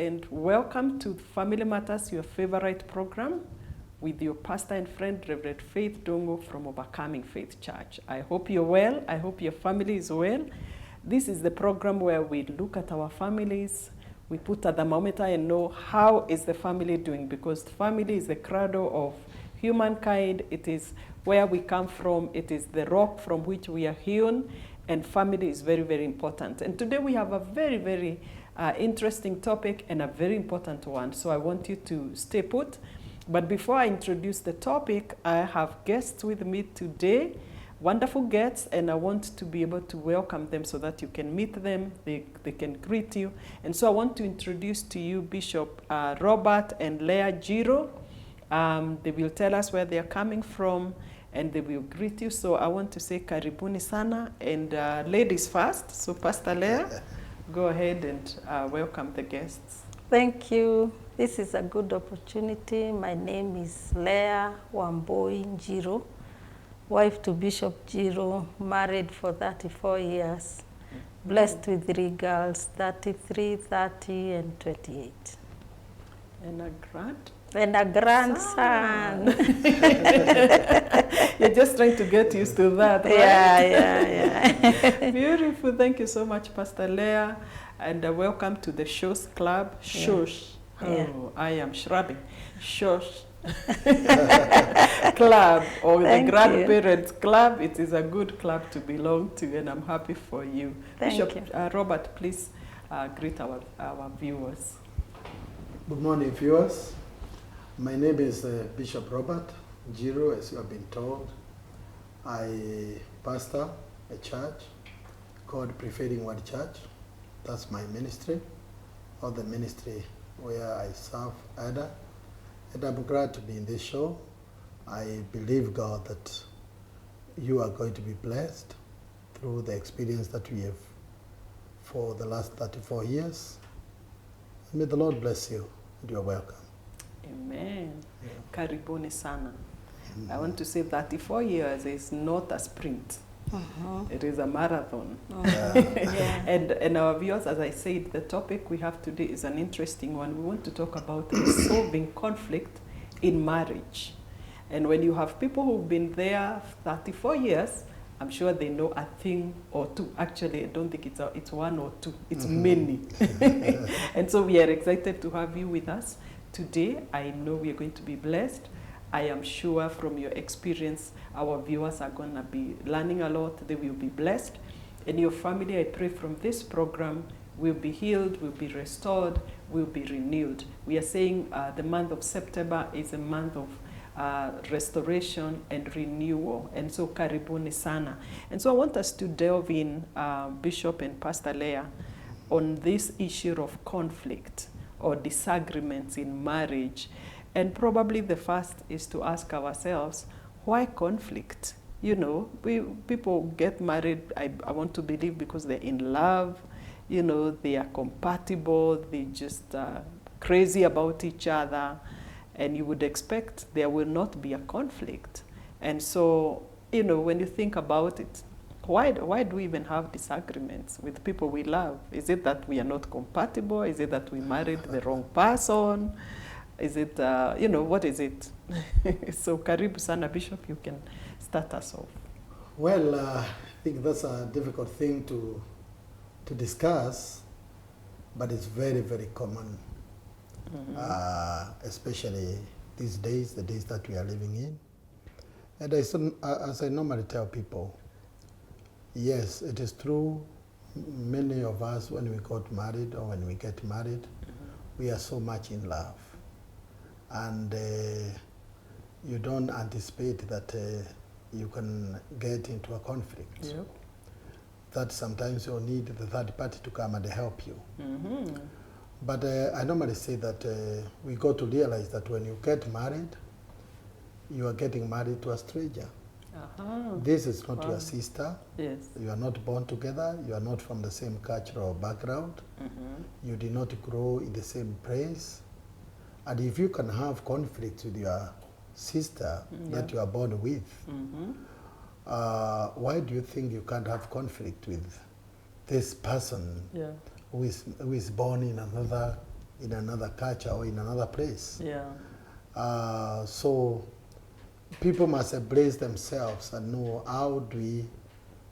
and welcome to Family Matters, your favorite program, with your pastor and friend, Reverend Faith Dongo from Overcoming Faith Church. I hope you're well. I hope your family is well. This is the program where we look at our families, we put a thermometer and know how is the family doing, because the family is the cradle of humankind. It is where we come from. It is the rock from which we are hewn, and family is very, very important. And today we have a very, very interesting topic and a very important one. So I want you to stay put. But before I introduce the topic, I have guests with me today, wonderful guests, and I want to be able to welcome them so that you can meet them, they can greet you. And so I want to introduce to you Bishop Robert and Leah Njiru. They will tell us where they are coming from, and they will greet you. So I want to say karibuni sana, and ladies first. So Pastor Leah, go ahead and welcome the guests. Thank you. This is a good opportunity. My name is Leah Njiru, wife to Bishop Njiru, married for 34 years, blessed with 3 girls, 33, 30, and 28. And a grandson. You're just trying to get used to that, right? Yeah. Beautiful. Thank you so much, Pastor Leah. And welcome to the Shosh Club. Shosh. Yeah. Oh, I am shrubbing. Shosh Club, or Thank the Grandparents Club. It is a good club to belong to, and I'm happy for you. Thank Bishop you. Robert, please greet our viewers. Good morning, viewers. My name is Bishop Robert Njiru, as you have been told. I pastor a church called Prevailing Word Church. That's my ministry, or the ministry where I serve Ada. And I'm glad to be in this show. I believe, God, that you are going to be blessed through the experience that we have for the last 34 years. May the Lord bless you, and you're welcome. Amen. Yeah. Karibuni sana. I want to say 34 years is not a sprint. It is a marathon. Yeah. And our viewers, as I said, the topic we have today is an interesting one. We want to talk about resolving conflict in marriage. And when you have people who've been there 34 years, I'm sure they know a thing or two. Actually, I don't think it's one or two. It's many. And so we are excited to have you with us today. I know we are going to be blessed. I am sure from your experience, our viewers are going to be learning a lot. They will be blessed. And your family, I pray from this program, will be healed, will be restored, will be renewed. We are saying the month of September is a month of restoration and renewal. And so karibuni sana. And so I want us to delve in, Bishop and Pastor Leah, on this issue of conflict or disagreements in marriage. And probably the first is to ask ourselves, why conflict? You know, people get married, I want to believe, because they're in love, you know, they are compatible, they just crazy about each other, and you would expect there will not be a conflict. And so, you know, when you think about it, why do we even have disagreements with people we love? Is it that we are not compatible? Is it that we married the wrong person? Is it, you know, what is it? So, karibu sana, Bishop, you can start us off. Well, I think that's a difficult thing to discuss, but it's very, very common, especially these days, the days that we are living in. And as I normally tell people, yes, it is true, many of us, when we got married or when we get married, we are so much in love. And you don't anticipate that you can get into a conflict. Yep. That sometimes you'll need the third party to come and help you. But I normally say that we got to realize that when you get married, you are getting married to a stranger. This is not your sister. Yes. You are not born together. You are not from the same cultural background. You did not grow in the same place. And if you can have conflict with your sister that you are born with, why do you think you can't have conflict with this person who is born in another in another culture or in another place. Yeah. So people must embrace themselves and know how do we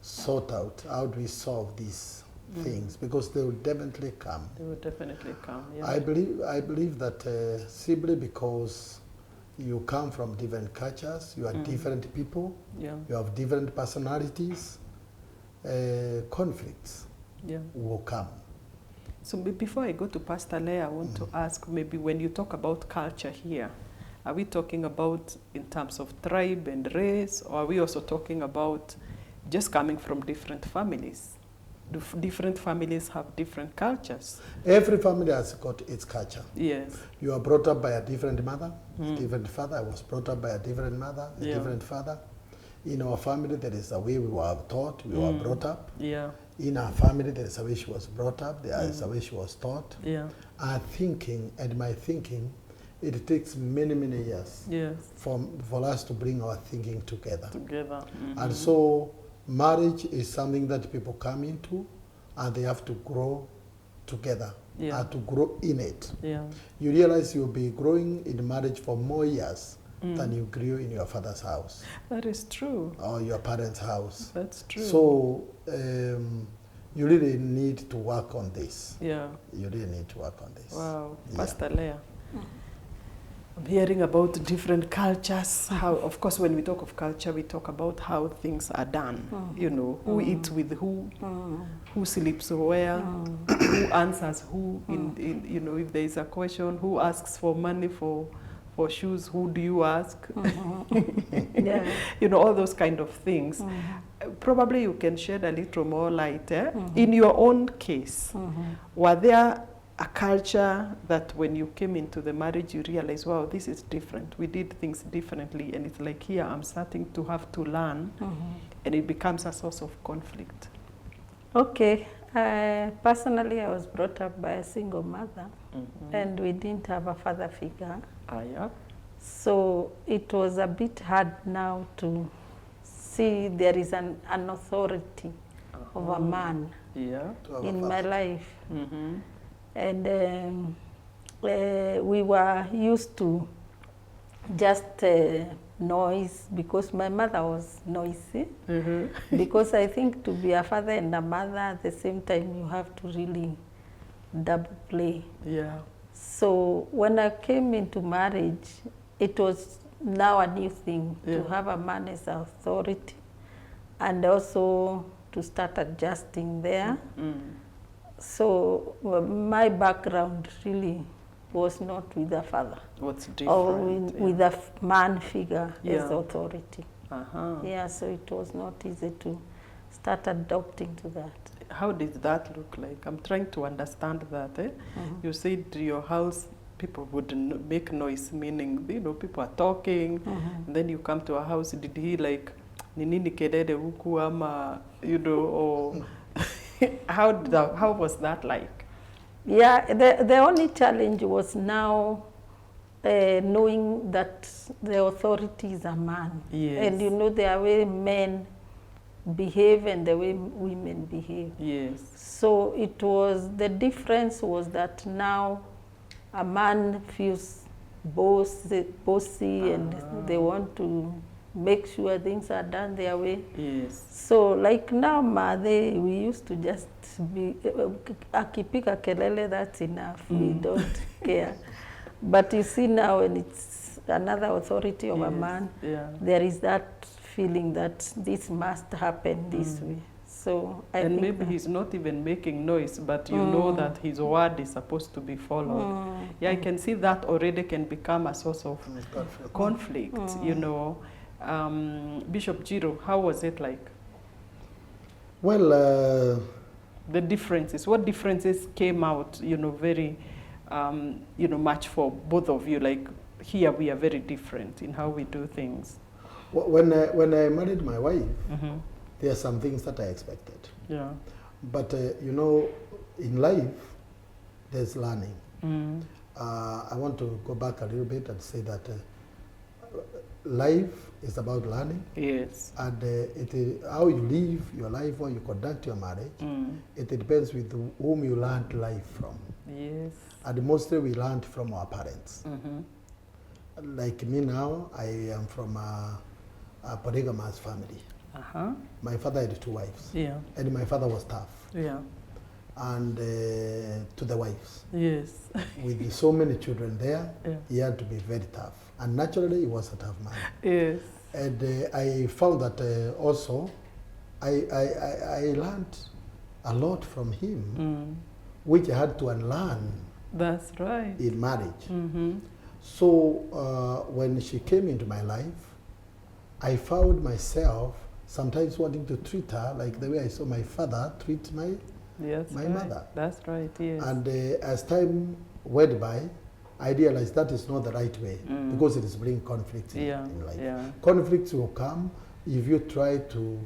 sort out, how do we solve these things, because they will definitely come. They will definitely come. Yeah. I believe that simply because you come from different cultures, you are different people, Yeah. you have different personalities, conflicts will come. So before I go to Pastor Leah, I want to ask, maybe when you talk about culture here, are we talking about in terms of tribe and race, or are we also talking about just coming from different families? Do different families have different cultures? Every family has got its culture. Yes. You are brought up by a different mother, a different father. I was brought up by a different mother, a Yeah. different father. In our family, there is a way we were taught, we were brought up. Yeah. In our family, there is a way she was brought up, there is a way she was taught. Yeah. Our thinking and my thinking, it takes many, many years Yes. for us to bring our thinking together. Together. And so marriage is something that people come into and they have to grow together and to grow in it. Yeah. You realize you'll be growing in marriage for more years than you grew in your father's house That is true. or your parents' house. That's true. So you really need to work on this. Yeah. You really need to work on this. Wow. Yeah. Pastor Leah. I'm hearing about different cultures. How, of course, when we talk of culture, we talk about how things are done. You know, who eats with who sleeps where, who answers who. In you know, if there is a question, who asks for money for shoes, who do you ask? Yeah. You know, all those kind of things. Probably you can shed a little more light. In your own case, were there a culture that when you came into the marriage, you realized, wow, this is different. We did things differently. And it's like, here, I'm starting to have to learn. And it becomes a source of conflict. Okay. Personally, I was brought up by a single mother, and we didn't have a father figure. Yeah. So it was a bit hard now to see there is an authority of a man Yeah. in my life. And we were used to just noise, because my mother was noisy. Because I think to be a father and a mother at the same time, you have to really double play. Yeah. So when I came into marriage, it was now a new thing to have a man as authority, and also to start adjusting there. So my background really was not with a father. What's different? Or with a man figure as Yeah. authority. Yeah, so it was not easy to start adopting to that. How did that look like? I'm trying to understand that. You said your house, people would make noise, meaning, you know, people are talking, and then you come to a house, did he like, ni nini kelele huku ama, you know, or how was that like? Yeah, the only challenge was now knowing that the authority is a man. Yes. And you know the way men behave and the way women behave. Yes. So it was, the difference was that now a man feels bossy and they want to make sure things are done their way. Yes. So like now, we used to just be, akipika kelele, that's enough. We don't care. But you see now when it's another authority of a man, there is that feeling that this must happen this way. So I think maybe he's not even making noise, but you know that his word is supposed to be followed. Yeah, I can see that already can become a source of conflict, you know. Bishop Njiru, how was it like? Well, the differences, what differences came out, you know, very, you know, much for both of you? Like here we are very different in how we do things. When I married my wife, there are some things that I expected. Yeah. But, you know, in life, there's learning. I want to go back a little bit and say that life is about learning. Yes. And it is how you live your life or you conduct your marriage, it depends with whom you learned life from. Yes. And mostly we learned from our parents. Like me now, I am from a polygamous family. My father had 2 wives. Yeah. And my father was tough. Yeah. And to the wives. Yes. With so many children there, Yeah. he had to be very tough. And naturally, he was a tough man. Yes. And I found that also, I learned a lot from him, which I had to unlearn. That's right. In marriage. So when she came into my life, I found myself sometimes wanting to treat her like the way I saw my father treat my mother. That's right, yes. And as time went by, I realized that is not the right way because it is bringing conflict in life. Yeah. Conflicts will come if you try to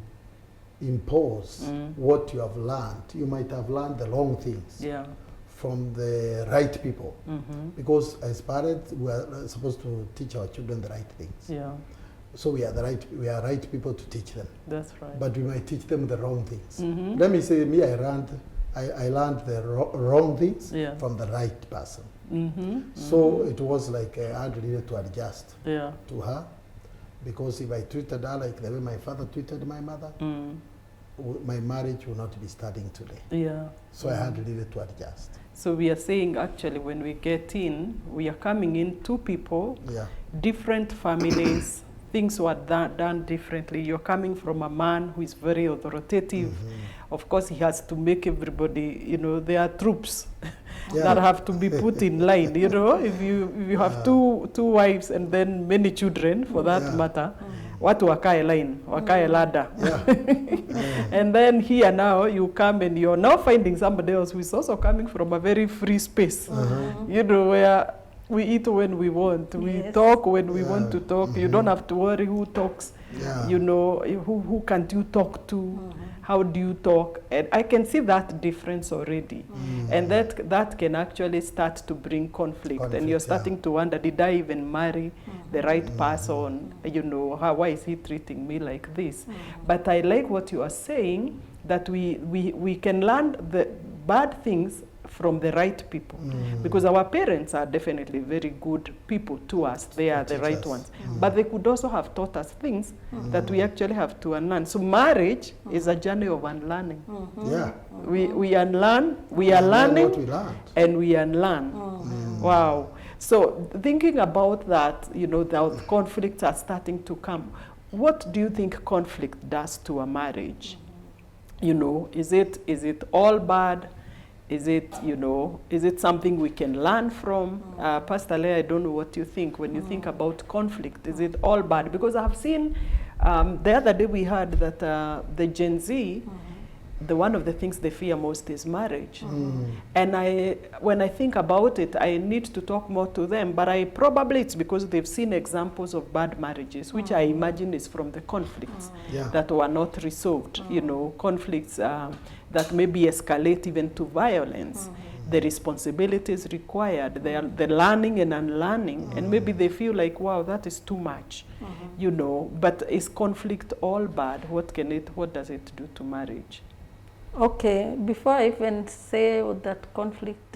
impose what you have learned. You might have learned the wrong things from the right people. Because as parents, we are supposed to teach our children the right things. Yeah. So we are right people to teach them. That's right. But we might teach them the wrong things. Let me say, me, I learned the wrong things from the right person. So it was like I had really to adjust to her, because if I treated her like the way my father treated my mother, my marriage will not be starting today. Yeah. So I had really to adjust. So we are saying actually when we get in, we are coming in 2 people, different families, things were done differently. You're coming from a man who is very authoritative. Of course, he has to make everybody, you know, there are troops that have to be put in line, you know. If you have two wives and then many children, for that matter, watu wakae line, wakae ladder. And then here now, you come and you're now finding somebody else who is also coming from a very free space, you know, where we eat when we want, we talk when we want to talk. You don't have to worry who talks, you know, who can't you talk to, how do you talk. And I can see that difference already. And that can actually start to bring conflict. And you're starting to wonder, did I even marry the right person? You know, why is he treating me like this? But I like what you are saying, that we can learn the bad things from the right people, because our parents are definitely very good people to us. They are the right ones, but they could also have taught us things that we actually have to unlearn. So marriage is a journey of unlearning. We unlearn, we are learning, and we unlearn. Wow. So thinking about that, you know, the conflicts are starting to come. What do you think conflict does to a marriage? You know, is it all bad? Is it, you know, is it something we can learn from? Pastor Leah, I don't know what you think when you think about conflict. Is it all bad? Because I've seen, the other day we heard that the Gen Z, one of the things they fear most is marriage. And when I think about it, I need to talk more to them, but probably it's because they've seen examples of bad marriages, which I imagine is from the conflicts that were not resolved, you know, conflicts that maybe escalate even to violence. The responsibilities required, the learning and unlearning, and maybe they feel like, wow, that is too much, you know. But is conflict all bad? What does it do to marriage? Okay, before I even say that conflict,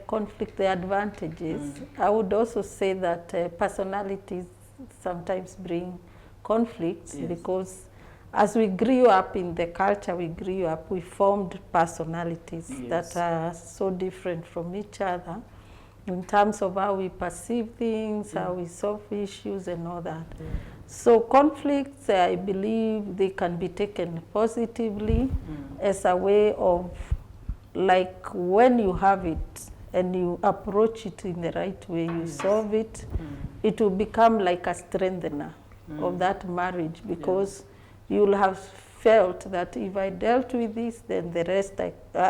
conflict, the advantages, I would also say that personalities sometimes bring conflicts, because as we grew up in the culture we grew up, we formed personalities that are so different from each other in terms of how we perceive things, how we solve issues and all that. So conflicts, I believe they can be taken positively as a way of, like, when you have it and you approach it in the right way, you solve it, it will become like a strengthener of that marriage, because you'll have felt that if I dealt with this, then the rest,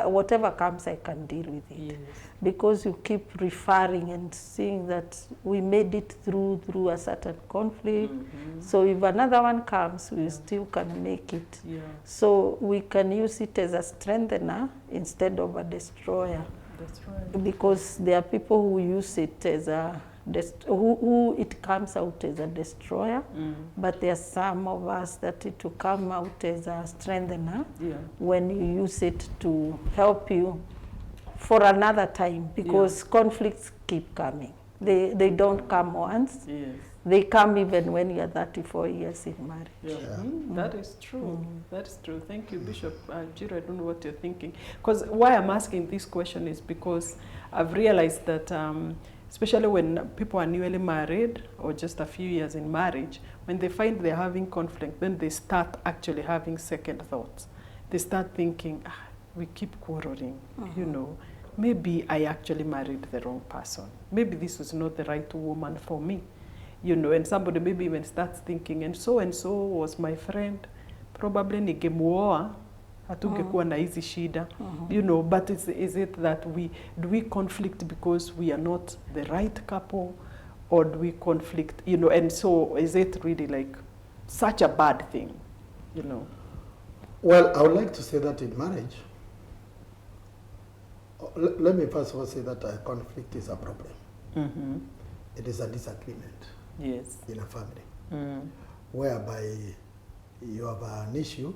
whatever comes, I can deal with it. Because you keep referring and seeing that we made it through a certain conflict. So if another one comes, we still can make it. So we can use it as a strengthener instead of a destroyer. That's right. Because there are people who use it as a who it comes out as a destroyer, but there are some of us that it will come out as a strengthener when you use it to help you for another time, because conflicts keep coming. They don't come once. Yes. They come even when you are 34 years in marriage. Yeah. Yeah. That is true. That's true. Thank you, Bishop Njiru. I don't know what you're thinking. Because why I'm asking this question is because I've realized that, especially when people are newly married or just a few years in marriage, when they find they're having conflict, then they start actually having second thoughts. They start thinking, we keep quarreling, you know. Maybe I actually married the wrong person. Maybe this was not the right woman for me. You know, and somebody maybe even starts thinking, and so was my friend, probably ningemuoa hatungekuwa na hizi shida. You know, but is it that do we conflict because we are not the right couple, or do we conflict, you know, and so is it really like such a bad thing, you know? Well, I would like to say that in marriage, let me first of all say that conflict is a problem. It is a disagreement. Yes. In a family, whereby you have an issue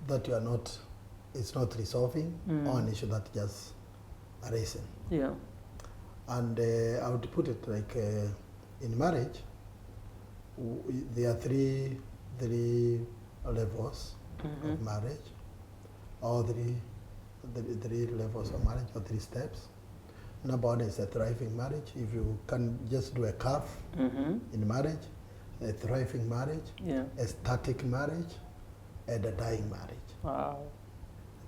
that you are not, it's not resolving, or an issue that just arisen. Yeah. And I would put it like in marriage, there are three levels of marriage, or three levels of marriage, or 3 steps. Number 1 is a thriving marriage. If you can just do a curve in marriage, a thriving marriage, a static marriage, and a dying marriage. Wow.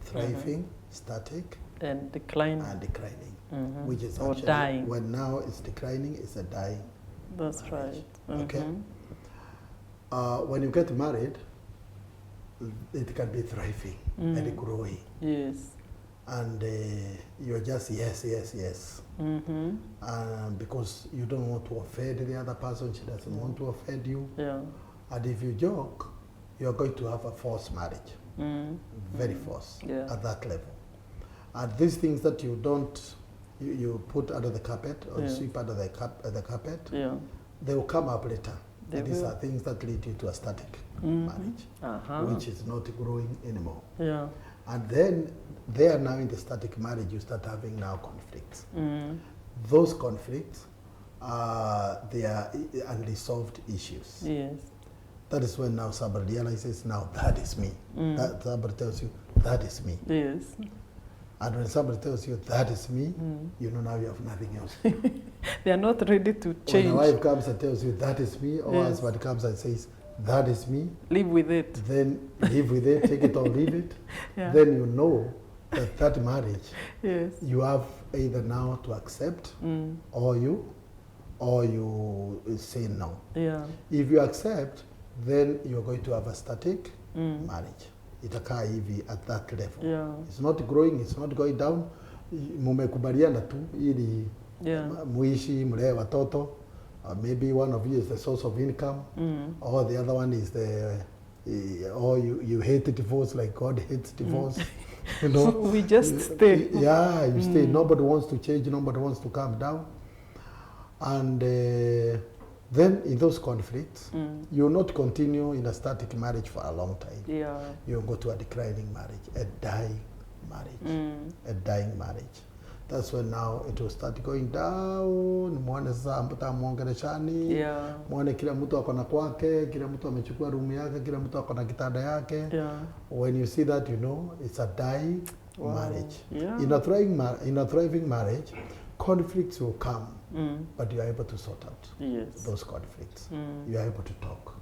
Thriving, static, and declining. And declining, which is or actually, dying. when now it's declining, it's a dying. That's marriage. right. Okay. When you get married, it can be thriving and growing. Yes. And you're just yes. Because you don't want to offend the other person, she doesn't want to offend you. Yeah. And if you joke, you're going to have a forced marriage, very forced at that level. And these things that you don't, you put under the carpet, or sweep under the carpet, they will come up later. And these are things that lead you to a static marriage, which is not growing anymore. Yeah. And then they are now in the static marriage, you start having now conflicts. Those conflicts, they are unresolved issues. Yes. That is when now somebody realizes, now that is me. That somebody tells you, that is me. Yes. And when somebody tells you, that is me, you know now you have nothing else. They are not ready to change. When a wife comes and tells you, that is me, or husband comes and says, that is me. Live with it. Then live with it, take it or leave it. Then you know that marriage, you have either now to accept, or you say no. Yeah. If you accept, then you're going to have a static marriage. Itakaa hivi at that level. Yeah. It's not growing, it's not going down. Mumekubaliana tu ili muishi, mlee watoto. Maybe one of you is the source of income, or the other one is or you hate divorce like God hates divorce. You know, so we just stay. Yeah, you stay. Nobody wants to change. Nobody wants to calm down. And then in those conflicts, you will not continue in a static marriage for a long time. Yeah. You will go to a declining marriage, a dying marriage, a dying marriage. That's when now it will start going down. Mwane sasa mtamuongeleshani. Yeah. Mwane kila mtu ako na kwake, kila mtu amechukua room yake, kila mtu ako na kitanda yake. Yeah. When you see that, you know it's a dying marriage. Yeah. In a thriving marriage, conflicts will come, but you are able to sort out those conflicts. You are able to talk.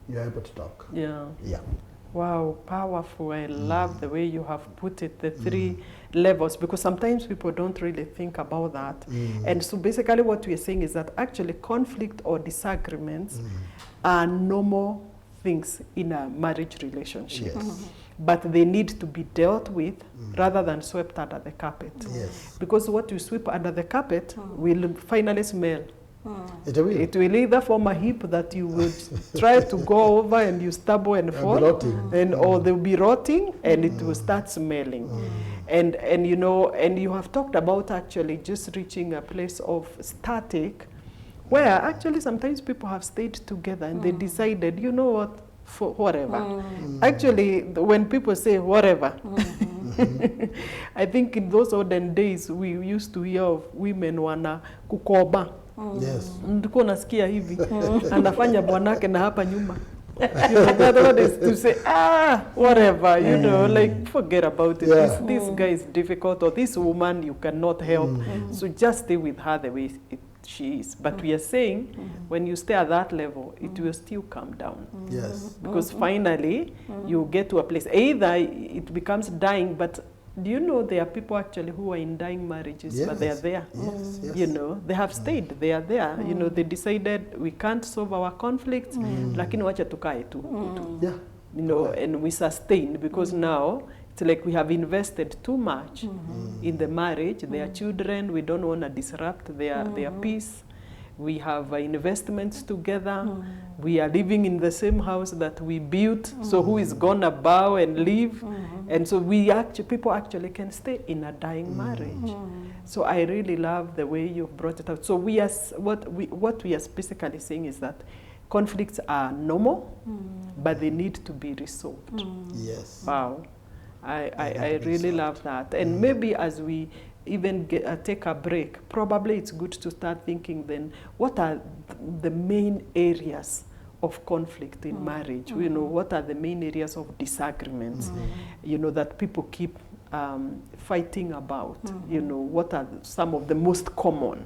You are able to talk. Yeah. Yeah. Wow, powerful. I love the way you have put it, the 3 levels, because sometimes people don't really think about that. And so basically what we are saying is that actually conflict or disagreements are normal things in a marriage relationship. Yes. But they need to be dealt with rather than swept under the carpet. Yes. Because what you sweep under the carpet will finally smell. It will either form a heap that you would try to go over and you stumble and fall, or they'll be rotting and it will start smelling. And you know, and you have talked about actually just reaching a place of static, where actually sometimes people have stayed together and they decided, you know what, for whatever. Actually, when people say whatever, I think in those olden days we used to hear of women wana kukoba. Yes. Ndiko nasikia hivi. Anafanya bwanake na hapa nyuma. You know, the other one is to say, whatever, you know, like, forget about it. Yeah. This guy is difficult, or this woman you cannot help. So just stay with her the way she is. But we are saying, when you stay at that level, it will still come down. Yes. Because finally, you get to a place, either it becomes dying, but do you know there are people actually who are in dying marriages, Yes. but they are there. Yes. Yes. You know, they have stayed, they are there. You know, they decided we can't solve our conflicts, lakini wacha tukae tu. Yeah. You know, and we sustain, because now it's like we have invested too much in the marriage. Their children, we don't want to disrupt their peace. We have investments together. We are living in the same house that we built. So who is gonna bow and leave? And so people actually can stay in a dying marriage. So I really love the way you've brought it out. So what we are basically saying is that conflicts are normal, but they need to be resolved. Yes. Wow. I really love that. And maybe as we even take a break, probably it's good to start thinking then, what are the main areas of conflict in marriage? You know, what are the main areas of disagreements, you know, that people keep fighting about? You know, what are some of the most common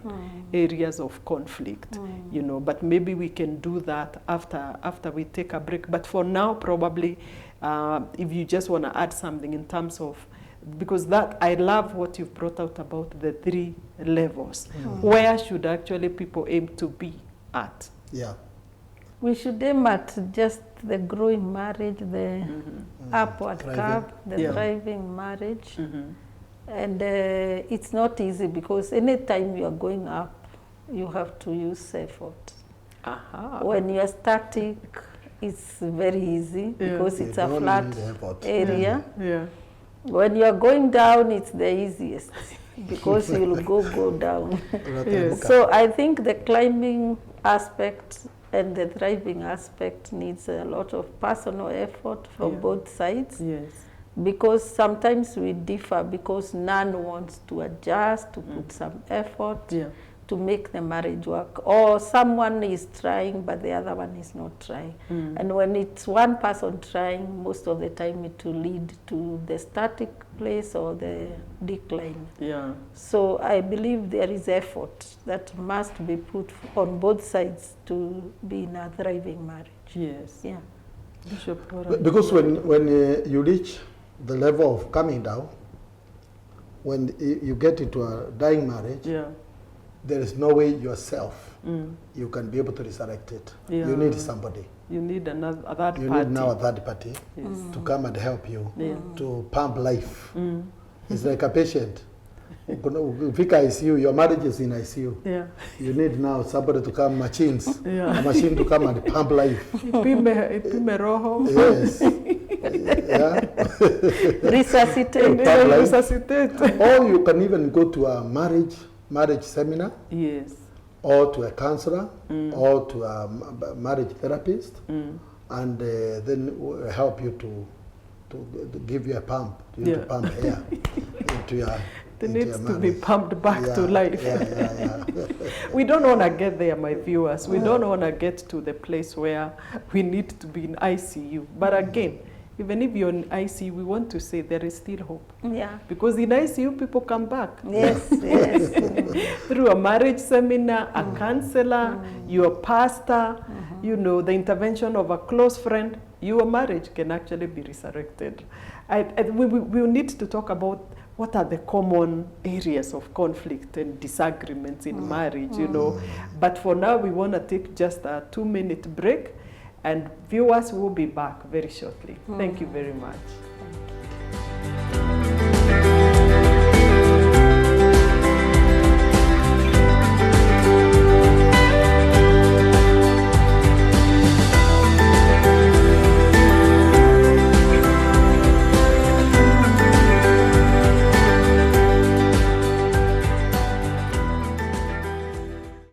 areas of conflict? You know, but maybe we can do that after we take a break. But for now, probably, if you just want to add something in terms of, because that, I love what you've brought out about the 3 levels. Where should actually people aim to be at? Yeah. We should aim at just the growing marriage, the upward curve, the thriving marriage. And it's not easy, because anytime you are going up, you have to use effort. When you are static, it's very easy, because it's a flat area. When you are going down, it's the easiest, because you'll go down. So I think the climbing aspect and the thriving aspect needs a lot of personal effort from both sides. Because sometimes we differ, because none wants to adjust, to put some effort to make the marriage work. Or someone is trying, but the other one is not trying. And when it's one person trying, most of the time it will lead to the static place or the decline. So I believe there is effort that must be put on both sides to be in a thriving marriage. Bishop, because when you reach the level of coming down, when you get into a dying marriage, there is no way yourself you can be able to resurrect it. You need somebody. You need a third party. You need now a third party to come and help you to pump life. It's like a patient. Fika ICU, your marriage is in ICU. You need now somebody to come, machines, a machine to come and pump life. Ipime roho. Yes. Resuscitate. Or you can even go to a marriage seminar. Or to a counselor, or to a marriage therapist, and then help you to give you a pump, to pump air into your. It needs to be pumped back to life. We don't want to get there, my viewers. We don't want to get to the place where we need to be in ICU. But again, even if you're in ICU, we want to say there is still hope. Because in ICU, people come back. Through a marriage seminar, a counselor, your pastor, you know, the intervention of a close friend, your marriage can actually be resurrected. We need to talk about what are the common areas of conflict and disagreements in marriage, you know. But for now, we want to take just a 2-minute break, and viewers will be back very shortly. Thank you very much.